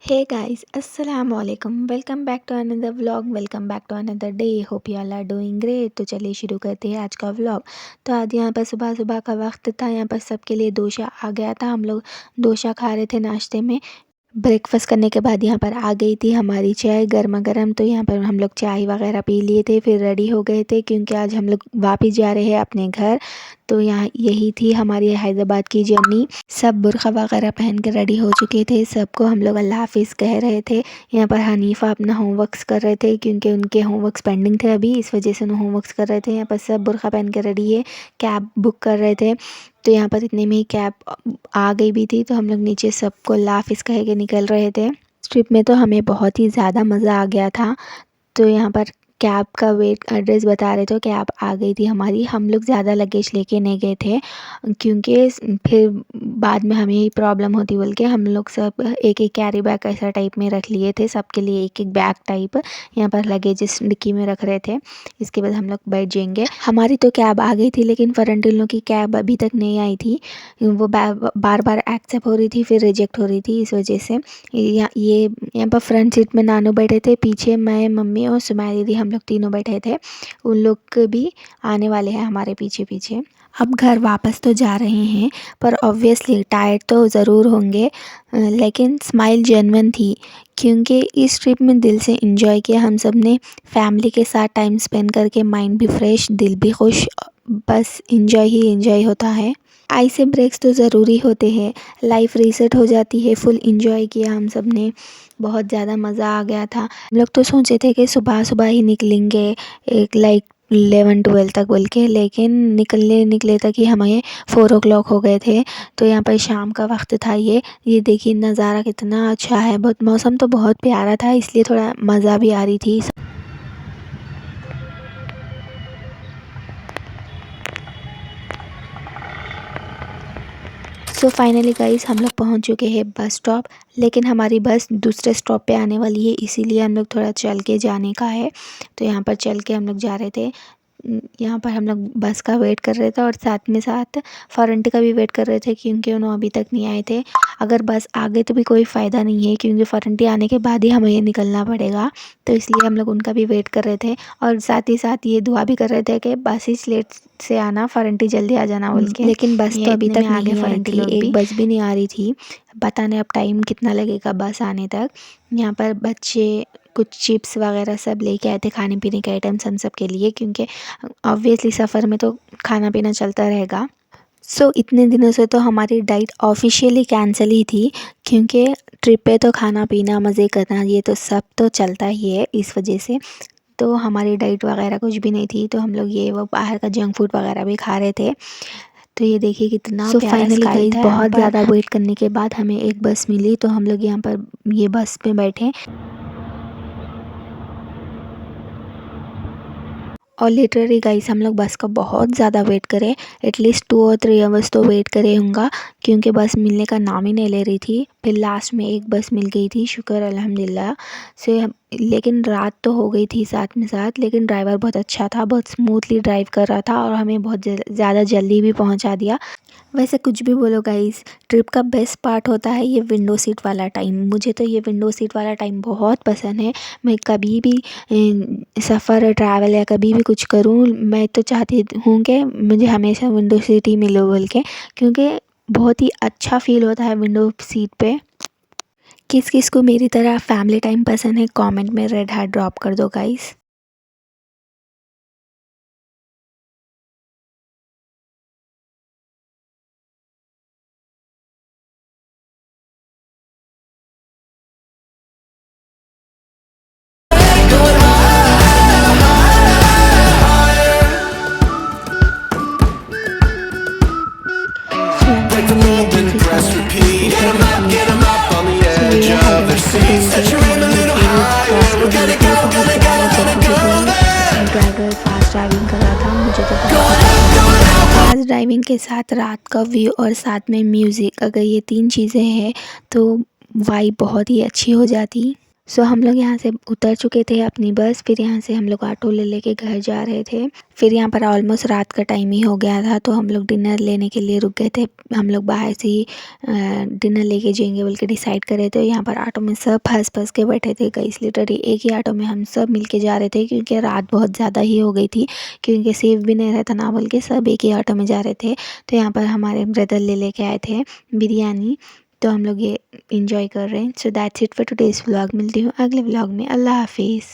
Hey guys, Assalamualaikum. Welcome back to another vlog. Welcome back to another day. Hope you all are doing great. तो चलिए शुरू करते हैं आज का व्लॉग। तो आज यहाँ पर सुबह सुबह का वक्त था। यहाँ पर सबके लिए डोसा आ गया था। हम लोग डोसा खा रहे थे नाश्ते में। ब्रेकफास्ट करने के बाद यहाँ पर आ गई थी हमारी चाय गर्मा गर्म। तो यहाँ पर हम लोग चाय वगैरह पी लिए थे, फिर रेडी हो गए थे क्योंकि आज हम लोग वापस जा रहे हैं अपने घर। तो यहाँ यही थी हमारी हैदराबाद की जर्नी। सब बुर्का वगैरह पहन के रेडी हो चुके थे। सबको हम लोग अल्लाह हाफिज़ कह रहे थे। यहाँ पर हनीफ़ा अपना होमवर्क्स कर रहे थे क्योंकि उनके होमवर्क्स पेंडिंग थे अभी, इस वजह से उन्हें होमवर्क्स कर रहे थे। यहाँ पर सब बुर्का पहन के रेडी है, कैब बुक कर रहे थे। तो यहाँ पर इतने में ही कैब आ गई भी थी, तो हम लोग नीचे सबको अल्लाह हाफिज़ कह के निकल रहे थे। ट्रिप में तो हमें बहुत ही ज़्यादा मज़ा आ गया था। तो यहाँ पर कैब का वेट एड्रेस बता रहे थे, कैब आ गई थी हमारी। हम लोग ज़्यादा लगेज लेके नहीं गए थे क्योंकि फिर बाद में हमें ही प्रॉब्लम होती बोल के हम लोग सब एक एक कैरी बैग ऐसा टाइप में रख लिए थे, सबके लिए एक एक बैग टाइप यहाँ पर लगेज डिक्की में रख रहे थे। इसके बाद हम लोग बैठ जाएंगे। हमारी तो कैब आ गई थी लेकिन फरंटिलों की कैब अभी तक नहीं आई थी। वो बार बार एक्सेप्ट हो रही थी, फिर रिजेक्ट हो रही थी, इस वजह से यहाँ पर फ्रंट सीट में नानू बैठे थे, पीछे मैं, मम्मी और सुमाया दीदी हम लोग तीनों बैठे थे। उन लोग भी आने वाले हैं हमारे पीछे पीछे। अब घर वापस तो जा रहे हैं पर ऑब्वियसली टायर्ड तो ज़रूर होंगे, लेकिन स्माइल जेन्युइन थी क्योंकि इस ट्रिप में दिल से एंजॉय किया हम सब ने। फैमिली के साथ टाइम स्पेंड करके माइंड भी फ्रेश, दिल भी खुश, बस एंजॉय ही एंजॉय होता है। ऐसे ब्रेक्स तो ज़रूरी होते हैं, लाइफ रीसेट हो जाती है। फुल एंजॉय किया हम सब ने, बहुत ज़्यादा मज़ा आ गया था। हम लोग तो सोचे थे कि सुबह सुबह ही निकलेंगे, एक लाइक 11-12 तक बोल के, लेकिन निकले तक ही हमें 4 o'clock हो गए थे। तो यहाँ पर शाम का वक्त था। ये देखिए नज़ारा कितना अच्छा है, बहुत मौसम तो बहुत प्यारा था, इसलिए थोड़ा मज़ा भी आ रही थी। सो फाइनली गाइस हम लोग पहुंच चुके हैं बस स्टॉप, लेकिन हमारी बस दूसरे स्टॉप पे आने वाली है, इसीलिए हम लोग थोड़ा चल के जाने का है। तो यहाँ पर चल के हम लोग जा रहे थे। यहाँ पर हम लोग बस का वेट कर रहे थे और साथ में साथ फॉरेंटी का भी वेट कर रहे थे क्योंकि उन्होंने अभी तक नहीं आए थे। अगर बस आ गए तो भी कोई फ़ायदा नहीं है क्योंकि फॉरेंटी आने के बाद ही हमें निकलना पड़ेगा। तो इसलिए हम लोग उनका भी वेट कर रहे थे और साथ ही साथ ये दुआ भी कर रहे थे कि बस ही लेट से आना, फॉरेंटी जल्दी आ जाना बोल के। लेकिन बस तो अभी तक नहीं आई थी, एक बस भी नहीं आ रही थी। पता नहीं अब टाइम कितना लगेगा बस आने तक। यहाँ पर बच्चे कुछ चिप्स वगैरह सब लेके आए थे, खाने पीने के आइटम्स हम सब के लिए, क्योंकि ऑब्वियसली सफ़र में तो खाना पीना चलता रहेगा। सो इतने दिनों से तो हमारी डाइट ऑफिशियली कैंसिल ही थी क्योंकि ट्रिप पे तो खाना पीना मज़े करना ये तो सब तो चलता ही है, इस वजह से तो हमारी डाइट वगैरह कुछ भी नहीं थी। तो हम लोग ये वो बाहर का जंक फूड वगैरह भी खा रहे थे। तो ये देखिए कितना फाइनली गाइस बहुत ज़्यादा वेट करने के बाद हमें एक बस मिली, तो हम लोग यहाँ पर ये बस पे बैठे और लिटरली गाइस हम लोग बस का बहुत ज़्यादा वेट करें, एटलीस्ट 2 और 3 आवर्स तो वेट करे होंगे क्योंकि बस मिलने का नाम ही नहीं ले रही थी। फिर लास्ट में एक बस मिल गई थी, शुक्र अल्हम्दुलिल्लाह से। लेकिन रात तो हो गई थी साथ में साथ, लेकिन ड्राइवर बहुत अच्छा था, बहुत स्मूथली ड्राइव कर रहा था और हमें बहुत ज़्यादा जल्दी भी पहुंचा दिया। वैसे कुछ भी बोलो गाइस, ट्रिप का बेस्ट पार्ट होता है ये विंडो सीट वाला टाइम। मुझे तो ये विंडो सीट वाला टाइम बहुत पसंद है। मैं कभी भी सफ़र ट्रैवल या कभी भी कुछ करूँ, मैं तो चाहती हूँ कि मुझे हमेशा विंडो सीट ही मिले बोल के, क्योंकि बहुत ही अच्छा फील होता है विंडो सीट पे। किस किस को मेरी तरह फैमिली टाइम पसंद है, कमेंट में रेड हार्ट ड्रॉप कर दो guys. Break the mold and press repeat. Get 'em up on the edge of their seats. Set your aim a little higher. We're gonna go, gonna go there. Driver fast driving कर रहा था, मुझे तो fast driving के साथ रात का view और साथ में म्यूज़िक, अगर ये तीन चीज़ें हैं तो वाइब बहुत ही अच्छी हो जाती। सो हम लोग यहाँ से उतर चुके थे अपनी बस। फिर यहाँ से हम लोग ऑटो ले लेके घर जा रहे थे। फिर यहाँ पर ऑलमोस्ट रात का टाइम ही हो गया था, तो हम लोग डिनर लेने के लिए रुक गए थे। हम लोग बाहर से ही डिनर लेके जाएंगे बोल के डिसाइड कर रहे थे। यहाँ पर ऑटो में सब फंस फंस के बैठे थे, कई लिटरली एक ही ऑटो में हम सब मिल के जा रहे थे, क्योंकि रात बहुत ज़्यादा ही हो गई थी, क्योंकि सेफ भी नहीं रहता ना बोल के सब एक ही ऑटो में जा रहे थे। तो यहाँ पर हमारे ब्रदर ले लेके आए थे बिरयानी, तो हम लोग ये इंजॉय कर रहे हैं। So that's it for today's vlog. मिलती हूँ अगले व्लॉग में। अल्लाह हाफिज़।